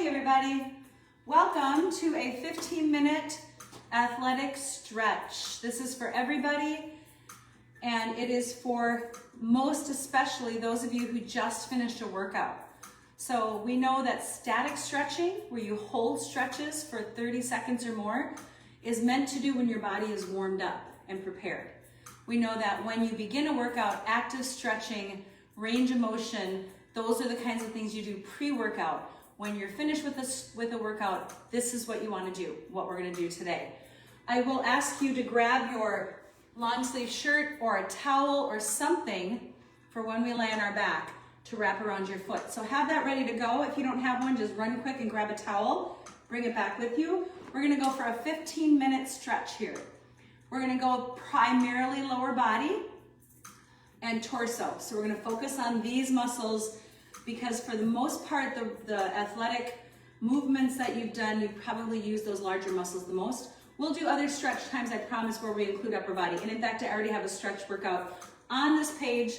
Okay, everybody, welcome to a 15-minute athletic stretch. This is for everybody, and it is for most especially those of you who just finished a workout. So we know that static stretching, where you hold stretches for 30 seconds or more, is meant to do when your body is warmed up and prepared. We know that when you begin a workout, active stretching, range of motion, those are the kinds of things you do pre-workout. When you're finished with a workout, this is what you want to do, what we're going to do today. I will ask you to grab your long sleeve shirt or a towel or something for when we lay on our back to wrap around your foot. So have that ready to go. If you don't have one, just run quick and grab a towel, bring it back with you. We're going to go for a 15-minute stretch here. We're going to go primarily lower body and torso. So we're going to focus on these muscles because for the most part, the athletic movements that you've done, you probably use those larger muscles the most. We'll do other stretch times, I promise, where we include upper body. And in fact, I already have a stretch workout on this page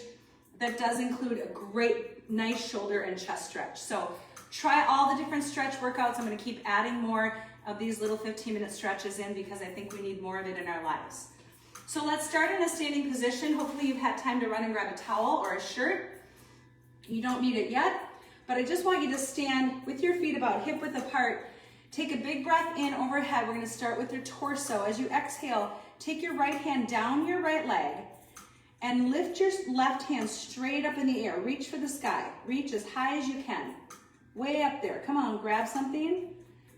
that does include a great, nice shoulder and chest stretch. So try all the different stretch workouts. I'm going to keep adding more of these little 15-minute stretches in because I think we need more of it in our lives. So let's start in a standing position. Hopefully you've had time to run and grab a towel or a shirt. You don't need it yet, but I just want you to stand with your feet about hip width apart. Take a big breath in overhead. We're going to start with your torso. As you exhale, take your right hand down your right leg and lift your left hand straight up in the air. Reach for the sky. Reach as high as you can. Way up there. Come on, grab something.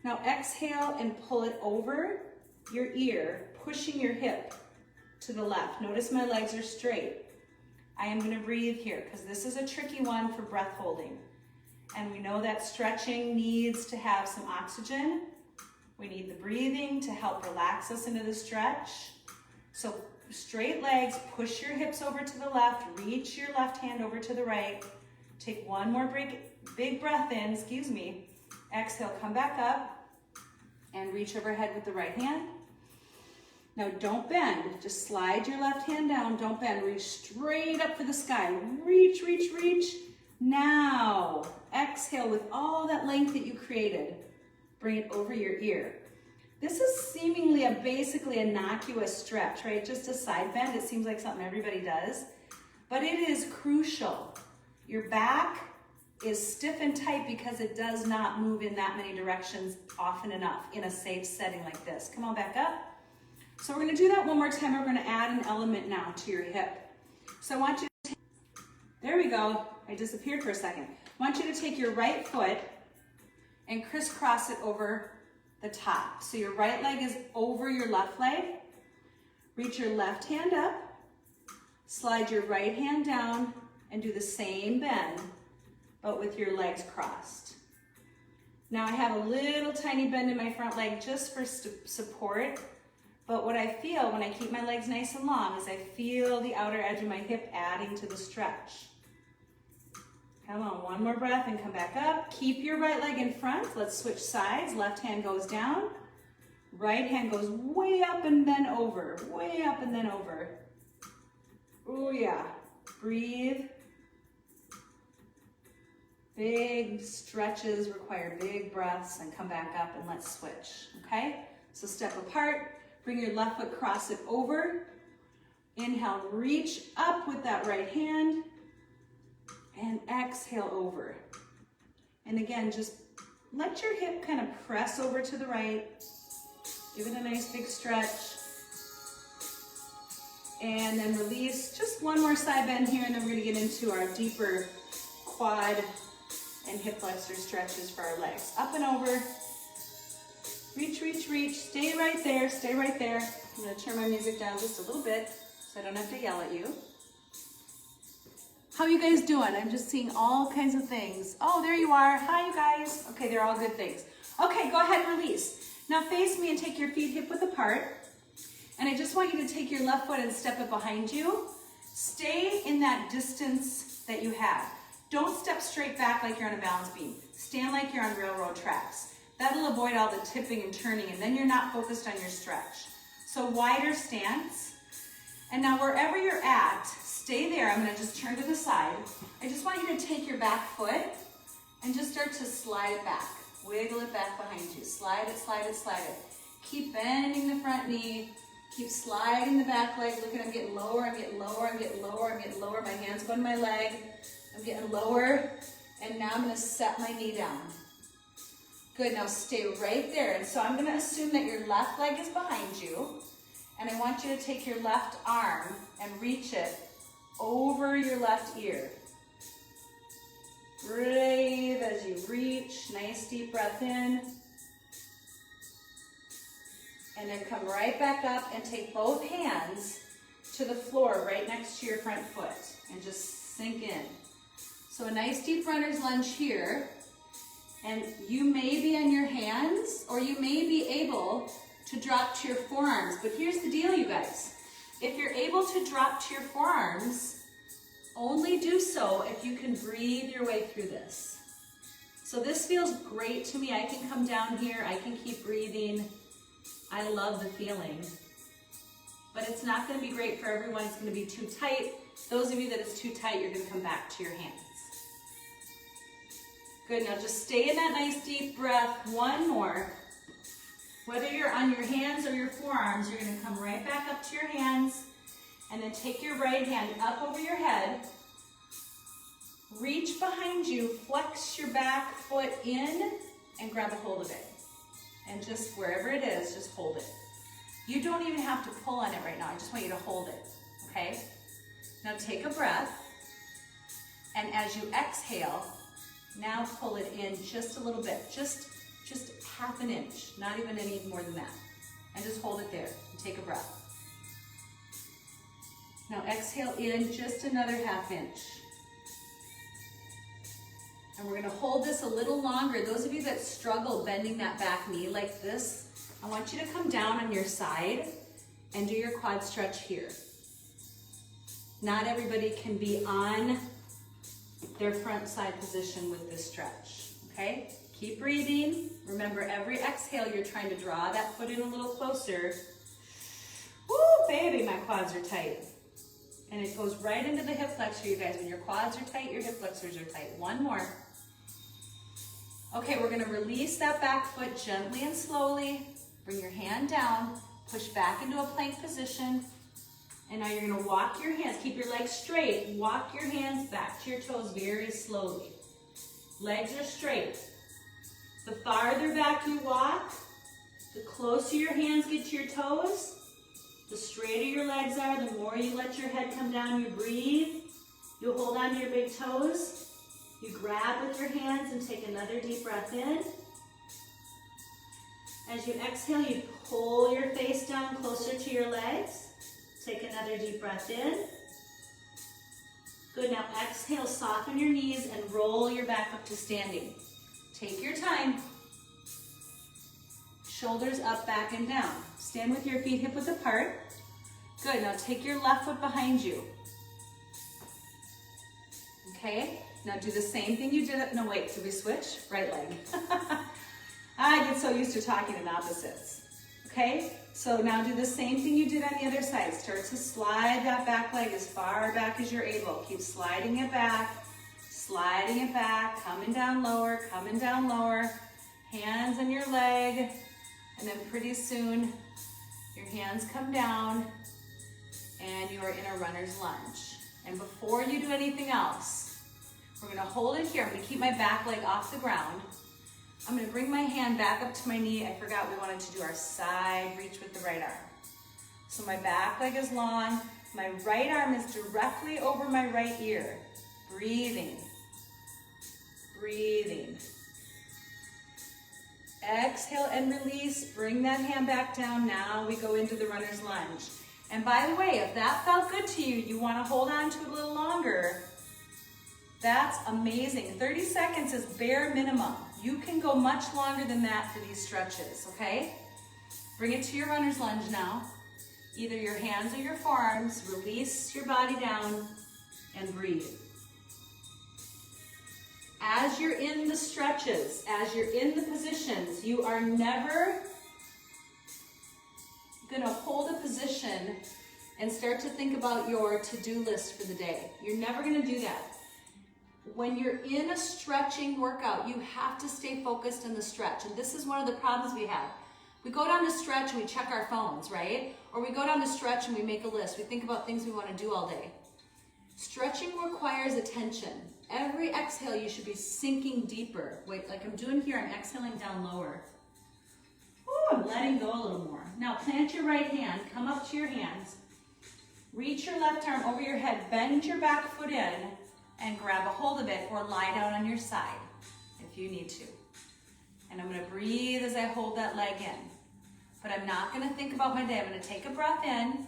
Now exhale and pull it over your ear, pushing your hip to the left. Notice my legs are straight. I am going to breathe here because this is a tricky one for breath holding. And we know that stretching needs to have some oxygen. We need the breathing to help relax us into the stretch. So straight legs, push your hips over to the left, reach your left hand over to the right. Take one more big breath in, Exhale, come back up and reach overhead with the right hand. Now don't bend, just slide your left hand down, don't bend, reach straight up for the sky. Reach, reach, reach. Now, exhale with all that length that you created. Bring it over your ear. This is seemingly basically innocuous stretch, right? Just a side bend, it seems like something everybody does, but it is crucial. Your back is stiff and tight because it does not move in that many directions often enough in a safe setting like this. Come on back up. So we're going to do that one more time. We're going to add an element now to your hip. So I want you to there we go. I disappeared for a second. I want you to take your right foot and crisscross it over the top. So your right leg is over your left leg. Reach your left hand up, slide your right hand down, and do the same bend, but with your legs crossed. Now I have a little tiny bend in my front leg just for support. But what I feel when I keep my legs nice and long is I feel the outer edge of my hip adding to the stretch. Come on, one more breath and come back up. Keep your right leg in front. Let's switch sides. Left hand goes down. Right hand goes way up and then over. Way up and then over. Oh yeah. Breathe. Big stretches require big breaths, and come back up and let's switch. Okay? So step apart. Bring your left foot, cross it over. Inhale, reach up with that right hand. And exhale over. And again, just let your hip kind of press over to the right. Give it a nice big stretch. And then release. Just one more side bend here, and then we're going to get into our deeper quad and hip flexor stretches for our legs. Up and over. Reach, reach, reach. Stay right there. Stay right there. I'm going to turn my music down just a little bit so I don't have to yell at you. How you guys doing? I'm just seeing all kinds of things. Oh, there you are. Hi, you guys. Okay, they're all good things. Okay, go ahead and release. Now face me and take your feet hip width apart. And I just want you to take your left foot and step it behind you. Stay in that distance that you have. Don't step straight back like you're on a balance beam. Stand like you're on railroad tracks. That'll avoid all the tipping and turning, and then you're not focused on your stretch. So wider stance. And now wherever you're at, stay there. I'm going to just turn to the side. I just want you to take your back foot and just start to slide it back. Wiggle it back behind you. Slide it, slide it, slide it. Keep bending the front knee. Keep sliding the back leg. Look at, I'm getting lower, I'm getting lower, I'm getting lower, I'm getting lower. My hand's going to my leg. I'm getting lower. And now I'm going to set my knee down. Good, now stay right there. And so I'm going to assume that your left leg is behind you. And I want you to take your left arm and reach it over your left ear. Breathe as you reach. Nice deep breath in. And then come right back up and take both hands to the floor right next to your front foot and just sink in. So a nice deep runner's lunge here. And you may be on your hands or you may be able to drop to your forearms. But here's the deal, you guys. If you're able to drop to your forearms, only do so if you can breathe your way through this. So this feels great to me. I can come down here. I can keep breathing. I love the feeling. But it's not going to be great for everyone. It's going to be too tight. Those of you that it's too tight, you're going to come back to your hands. Good. Now just stay in that nice deep breath. One more. Whether you're on your hands or your forearms, you're going to come right back up to your hands. And then take your right hand up over your head. Reach behind you, flex your back foot in, and grab a hold of it. And just wherever it is, just hold it. You don't even have to pull on it right now. I just want you to hold it, okay? Now take a breath. And as you exhale, now pull it in just a little bit. Just half an inch, not even any more than that. And just hold it there and take a breath. Now exhale in just another half inch. And we're going to hold this a little longer. Those of you that struggle bending that back knee like this, I want you to come down on your side and do your quad stretch here. Not everybody can be on their front side position with this stretch, okay? Keep breathing. Remember, every exhale, you're trying to draw that foot in a little closer. Woo, baby, my quads are tight. And it goes right into the hip flexor, you guys. When your quads are tight, your hip flexors are tight. One more. Okay, we're going to release that back foot gently and slowly. Bring your hand down. Push back into a plank position. And now you're going to walk your hands. Keep your legs straight. Walk your hands back to your toes very slowly. Legs are straight. The farther back you walk, the closer your hands get to your toes. The straighter your legs are, the more you let your head come down, you breathe. You hold on to your big toes. You grab with your hands and take another deep breath in. As you exhale, you pull your face down closer to your legs. Take another deep breath in. Good, now exhale, soften your knees and roll your back up to standing. Take your time. Shoulders up, back, and down. Stand with your feet hip width apart. Good, now take your left foot behind you. Okay, now do the same thing you did, no wait, did we switch? Right leg. I get so used to talking in opposites. Okay, so now do the same thing you did on the other side. Start to slide that back leg as far back as you're able. Keep sliding it back, coming down lower, hands on your leg. And then pretty soon, your hands come down and you are in a runner's lunge. And before you do anything else, we're gonna hold it here. I'm gonna keep my back leg off the ground. I'm gonna bring my hand back up to my knee. I forgot we wanted to do our side reach with the right arm. So my back leg is long. My right arm is directly over my right ear. Breathing. Breathing. Exhale and release. Bring that hand back down. Now we go into the runner's lunge. And by the way, if that felt good to you, you want to hold on to it a little longer, that's amazing. 30 seconds is bare minimum. You can go much longer than that for these stretches, okay? Bring it to your runner's lunge now. Either your hands or your forearms. Release your body down and breathe. As you're in the stretches, as you're in the positions, you are never gonna hold a position and start to think about your to-do list for the day. You're never gonna do that. when you're in a stretching workout, you have to stay focused on the stretch. And this is one of the problems we have. We go down to stretch and we check our phones, right? Or we go down to stretch and we make a list. We think about things we want to do all day. Stretching requires attention. Every exhale, you should be sinking deeper. Wait, like I'm doing here, I'm exhaling down lower. Ooh, I'm letting go a little more. Now plant your right hand, come up to your hands. Reach your left arm over your head, bend your back foot in, and grab a hold of it, or lie down on your side if you need to. And I'm gonna breathe as I hold that leg in. But I'm not gonna think about my day. I'm gonna take a breath in,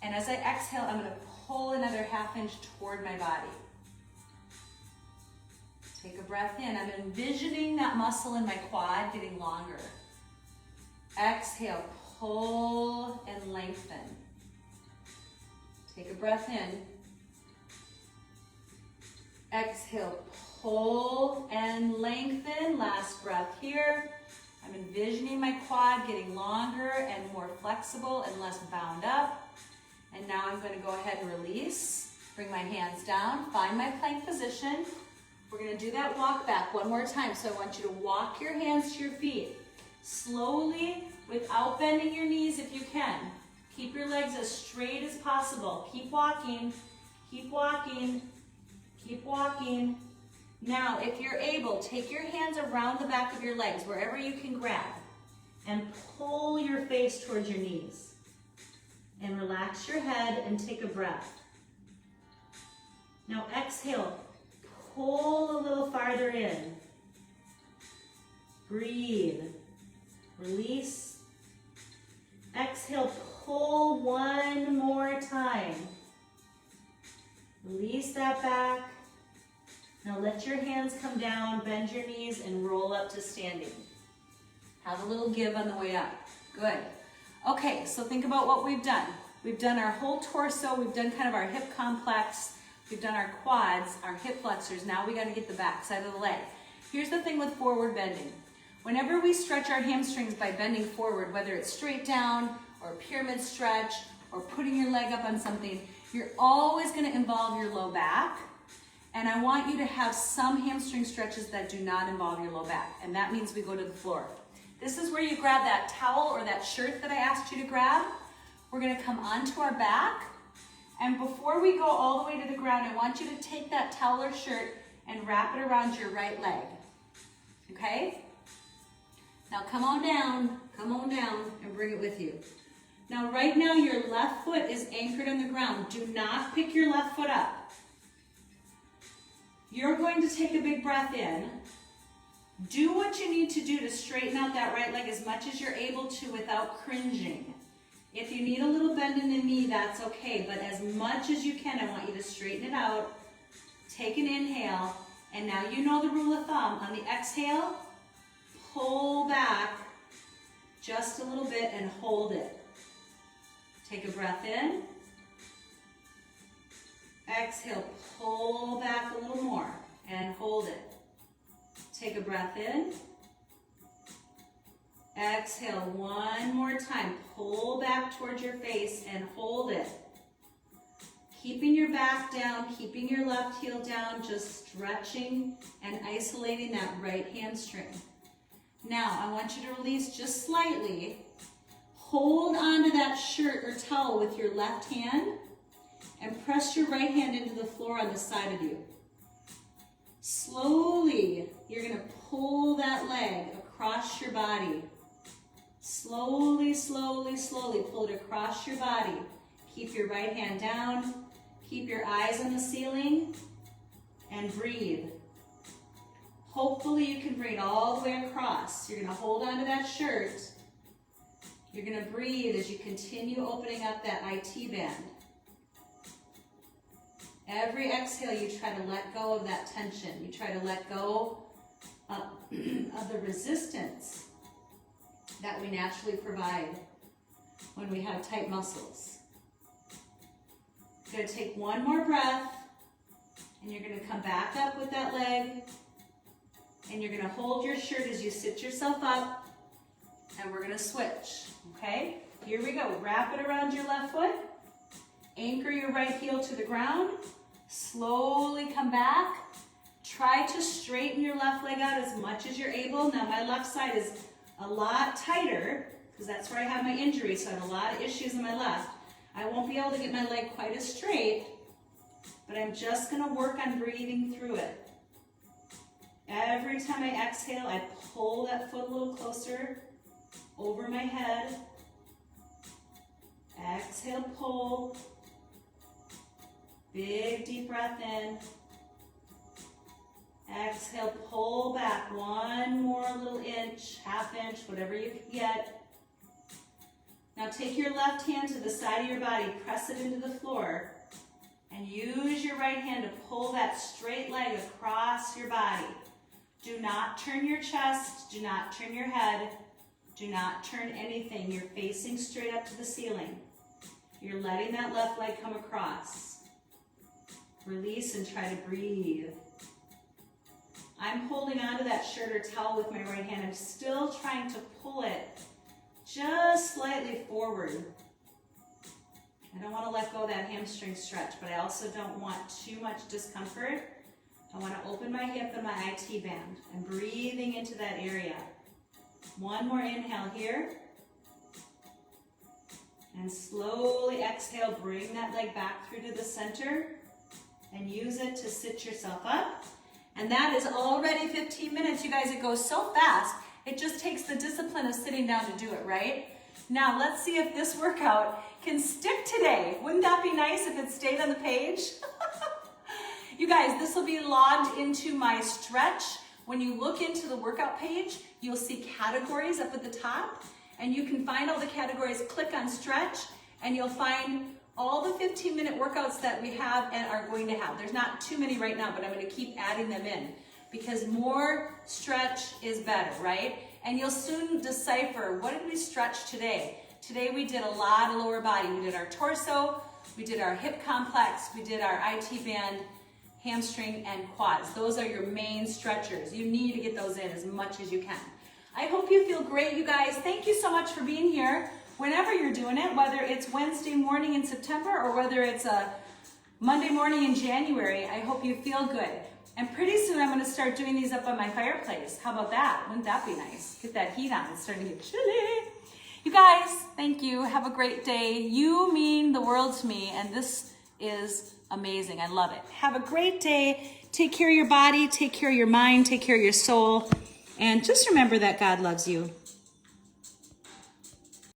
and as I exhale, I'm gonna pull another ½ inch toward my body. Take a breath in. I'm envisioning that muscle in my quad getting longer. Exhale, pull and lengthen. Take a breath in. Exhale, pull and lengthen. Last breath here. I'm envisioning my quad getting longer and more flexible and less bound up. And now I'm going to go ahead and release. Bring my hands down, find my plank position. We're going to do that walk back one more time. So I want you to walk your hands to your feet. Slowly, without bending your knees if you can. Keep your legs as straight as possible. Keep walking, keep walking, keep walking. Now, if you're able, take your hands around the back of your legs, wherever you can grab, and pull your face towards your knees. And relax your head and take a breath. Now exhale, pull a little farther in. Breathe, release. Exhale, pull one more time. Release that back. Now let your hands come down, bend your knees, and roll up to standing. Have a little give on the way up. Good. Okay, so think about what we've done. We've done our whole torso, we've done kind of our hip complex, we've done our quads, our hip flexors. Now we got to get the back side of the leg. Here's the thing with forward bending. Whenever we stretch our hamstrings by bending forward, whether it's straight down or a pyramid stretch or putting your leg up on something, you're always going to involve your low back. And I want you to have some hamstring stretches that do not involve your low back. And that means we go to the floor. This is where you grab that towel or that shirt that I asked you to grab. We're going to come onto our back. And before we go all the way to the ground, I want you to take that towel or shirt and wrap it around your right leg. Okay? Now come on down, and bring it with you. Now right now your left foot is anchored on the ground. Do not pick your left foot up. You're going to take a big breath in. Do what you need to do to straighten out that right leg as much as you're able to without cringing. If you need a little bend in the knee, that's okay, but as much as you can, I want you to straighten it out. Take an inhale, and now you know the rule of thumb. On the exhale, pull back just a little bit and hold it. Take a breath in. Exhale, pull back a little more and hold it. Take a breath in. Exhale one more time. Pull back towards your face and hold it. Keeping your back down, keeping your left heel down, just stretching and isolating that right hamstring. Now, I want you to release just slightly. Hold onto that shirt or towel with your left hand and press your right hand into the floor on the side of you. Slowly, you're going to pull that leg across your body. Slowly, slowly, slowly pull it across your body. Keep your right hand down. Keep your eyes on the ceiling and breathe. Hopefully you can bring it all the way across. You're going to hold onto that shirt. You're going to breathe as you continue opening up that IT band. Every exhale, you try to let go of that tension. You try to let go of the resistance that we naturally provide when we have tight muscles. You're going to take one more breath, and you're going to come back up with that leg, and you're going to hold your shirt as you sit yourself up, and we're going to switch, okay? Here we go. Wrap it around your left foot. Anchor your right heel to the ground. Slowly come back. Try to straighten your left leg out as much as you're able. Now my left side is a lot tighter because that's where I have my injury, so I have a lot of issues in my left. I won't be able to get my leg quite as straight, but I'm just gonna work on breathing through it. Every time I exhale, I pull that foot a little closer over my head. Exhale, pull. Big deep breath in. Exhale, pull back. One more little inch, half inch, whatever you can get. Now take your left hand to the side of your body, press it into the floor, and use your right hand to pull that straight leg across your body. Do not turn your chest, do not turn your head, do not turn anything. You're facing straight up to the ceiling. You're letting that left leg come across. Release and try to breathe. I'm holding onto that shirt or towel with my right hand. I'm still trying to pull it just slightly forward. I don't want to let go of that hamstring stretch, but I also don't want too much discomfort. I want to open my hip and my IT band and breathing into that area. One more inhale here. And slowly exhale, bring that leg back through to the center and use it to sit yourself up. And that is already 15 minutes. You guys, it goes so fast. It just takes the discipline of sitting down to do it, right? Now, let's see if this workout can stick today. Wouldn't that be nice if it stayed on the page? You guys, this will be logged into my stretch. When you look into the workout page, you'll see categories up at the top, and you can find all the categories. Click on stretch, and you'll find all the 15-minute workouts that we have and are going to have. There's not too many right now, but I'm going to keep adding them in because more stretch is better, right? And you'll soon decipher, what did we stretch today? Today we did a lot of lower body. We did our torso, we did our hip complex, we did our IT band, hamstring, and quads. Those are your main stretchers. You need to get those in as much as you can. I hope you feel great, you guys. Thank you so much for being here. Whenever you're doing it, whether it's Wednesday morning in September or whether it's a Monday morning in January, I hope you feel good. And pretty soon I'm going to start doing these up on my fireplace. How about that? Wouldn't that be nice? Get that heat on. It's starting to get chilly. You guys, thank you. Have a great day. You mean the world to me, and this is amazing. I love it. Have a great day. Take care of your body. Take care of your mind. Take care of your soul. And just remember that God loves you.